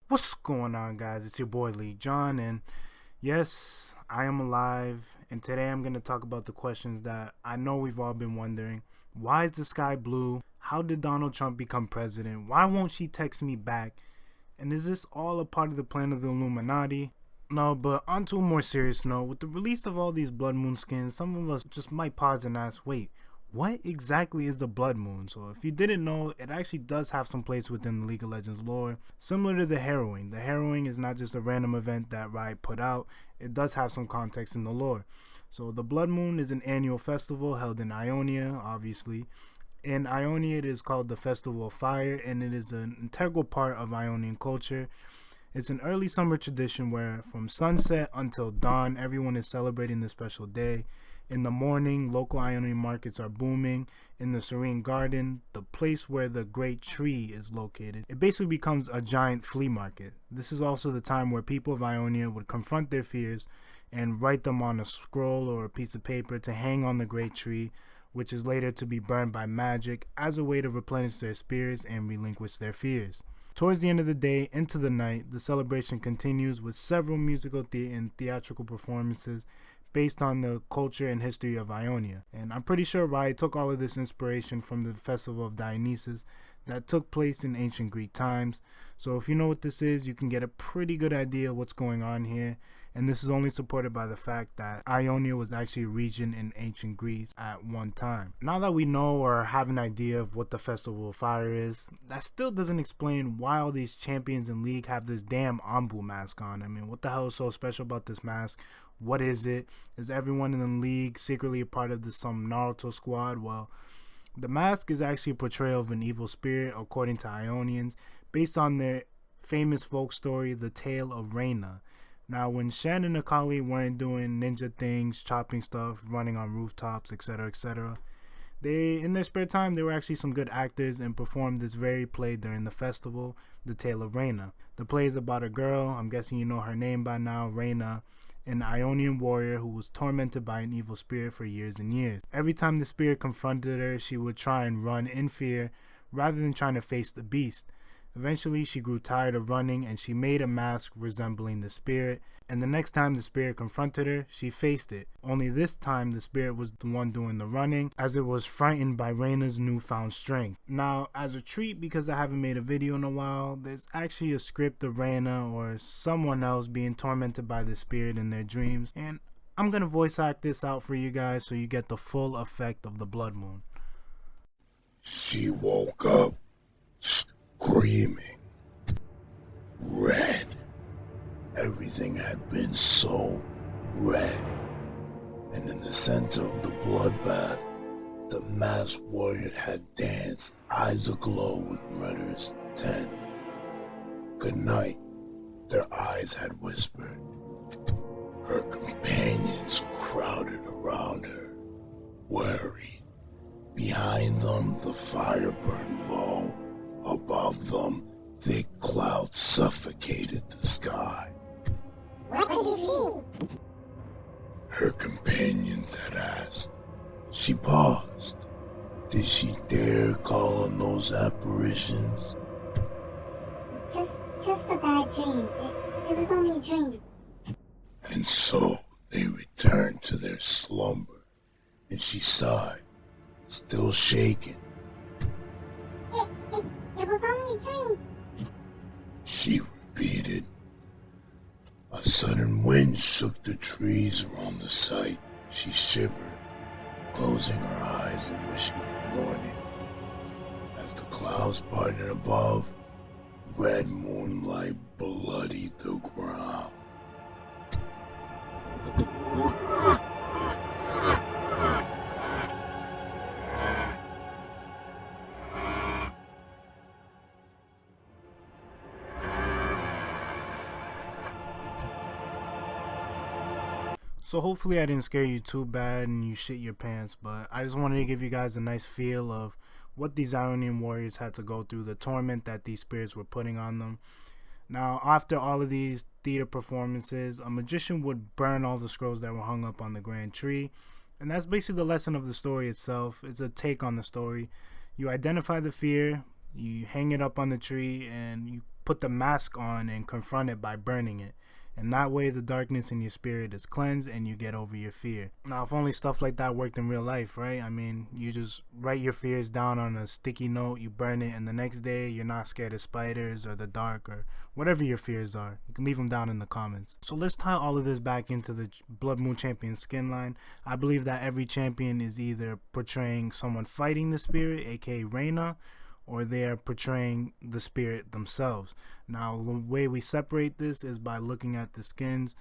What's going on, guys? It's your boy LeagueJohn, and yes, I am alive. And today I'm going to talk about the questions that I know we've all been wondering. Why is the sky blue? How did Donald Trump become president? Why won't she text me back? And is this all a part of the plan of the Illuminati? No, but on to a more serious note, with the release of all these blood moon skins, some of us just might pause and ask, wait, what exactly is the blood moon? So if you didn't know, it actually does have some place within the League of Legends lore, similar to the harrowing. The harrowing is not just a random event that Riot put out, it does have some context in the lore. So the blood moon is an annual festival held in Ionia, obviously. In Ionia, it is called the Festival of Fire, and it is an integral part of Ionian culture. It's an early summer tradition where, from sunset until dawn, everyone is celebrating this special day. In the morning, local Ionian markets are booming. In the serene garden, the place where the great tree is located, it basically becomes a giant flea market. This is also the time where people of Ionia would confront their fears and write them on a scroll or a piece of paper to hang on the great tree, which is later to be burned by magic as a way to replenish their spirits and relinquish their fears. Towards the end of the day, into the night, the celebration continues with several musical and theatrical performances based on the culture and history of Ionia. And I'm pretty sure Riot took all of this inspiration from the Festival of Dionysus that took place in ancient Greek times. So if you know what this is, you can get a pretty good idea of what's going on here. And this is only supported by the fact that Ionia was actually a region in ancient Greece at one time. Now that we know or have an idea of what the Festival of Fire is, that still doesn't explain why all these champions in League have this damn Ambu mask on. I mean, what the hell is so special about this mask? What is it? Is everyone in the League secretly a part of some Naruto squad? Well, the mask is actually a portrayal of an evil spirit, according to Ionians, based on their famous folk story, The Tale of Reina. Now, when Shen and Akali weren't doing ninja things, chopping stuff, running on rooftops, etc., they, in their spare time, they were actually some good actors and performed this very play during the festival, The Tale of Reina. The play is about a girl, I'm guessing you know her name by now, Reina, an Ionian warrior who was tormented by an evil spirit for years and years. Every time the spirit confronted her, she would try and run in fear rather than trying to face the beast. Eventually, she grew tired of running and she made a mask resembling the spirit. And the next time the spirit confronted her, she faced it. Only this time, the spirit was the one doing the running, as it was frightened by Reina's newfound strength. Now, as a treat, because I haven't made a video in a while, there's actually a script of Reina or someone else being tormented by the spirit in their dreams. And I'm gonna voice act this out for you guys so you get the full effect of the blood moon. She woke up screaming, red. Everything had been so red. And in the center of the bloodbath, the masked warrior had danced, eyes aglow with murderous intent. Good night, their eyes had whispered. Her companions crowded around her, worried. Behind them, the fire burned low. Above them, thick clouds suffocated the sky. What did you see? Her companions had asked. She paused. Did she dare call on those apparitions? Just a bad dream. It was only a dream. And so they returned to their slumber, and she sighed, still shaken. It was only a dream. She repeated. A sudden wind shook the trees around the site. She shivered, closing her eyes and wishing for morning. As the clouds parted above, red moonlight bloodied the ground. So hopefully I didn't scare you too bad and you shit your pants, but I just wanted to give you guys a nice feel of what these Ionian warriors had to go through, the torment that these spirits were putting on them. Now, after all of these theater performances, a magician would burn all the scrolls that were hung up on the grand tree, and that's basically the lesson of the story itself. It's a take on the story. You identify the fear, you hang it up on the tree, and you put the mask on and confront it by burning it. And that way the darkness in your spirit is cleansed and you get over your fear. Now, if only stuff like that worked in real life, right? I mean, you just write your fears down on a sticky note, you burn it, and the next day you're not scared of spiders or the dark or whatever your fears are. You can leave them down in the comments. So let's tie all of this back into the Blood Moon Champion skin line. I believe that every champion is either portraying someone fighting the spirit, aka Reina, or they are portraying the spirit themselves. Now, the way we separate this is by looking at the skins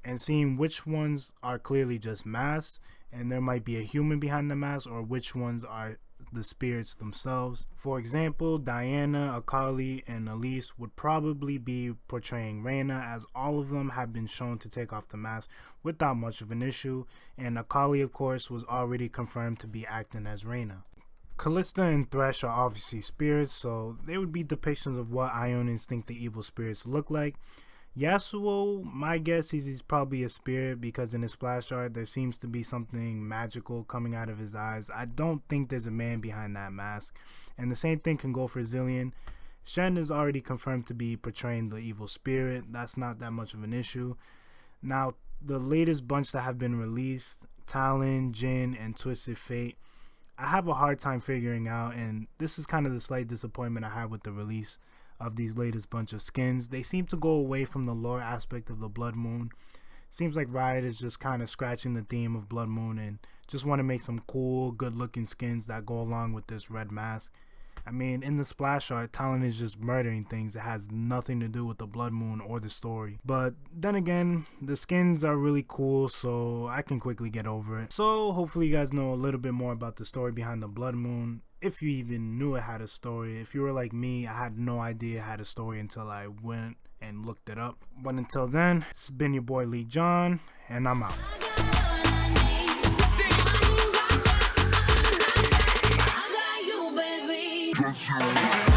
and seeing which ones are clearly just masks and there might be a human behind the mask, or which ones are the spirits themselves. For example, Diana, Akali, and Elise would probably be portraying Reina, as all of them have been shown to take off the mask without much of an issue, and Akali, of course, was already confirmed to be acting as Reina. Callista and Thresh are obviously spirits, so they would be depictions of what Ionians think the evil spirits look like. Yasuo, my guess is he's probably a spirit, because in his splash art there seems to be something magical coming out of his eyes. I don't think there's a man behind that mask. And the same thing can go for Zillion. Shen is already confirmed to be portraying the evil spirit. That's not that much of an issue. Now, the latest bunch that have been released, Talon, Jin, and Twisted Fate, I have a hard time figuring out, and this is kind of the slight disappointment I had with the release of these latest bunch of skins. They seem to go away from the lore aspect of the Blood Moon. Seems like Riot is just kind of scratching the theme of Blood Moon and just want to make some cool, good looking skins that go along with this red mask. I mean, in the splash art, Talon is just murdering things. It has nothing to do with the Blood Moon or the story. But then again, the skins are really cool, so I can quickly get over it. So hopefully you guys know a little bit more about the story behind the Blood Moon, if you even knew it had a story. If you were like me, I had no idea it had a story until I went and looked it up. But until then, it's been your boy LeagueJohn, and I'm out. That's you.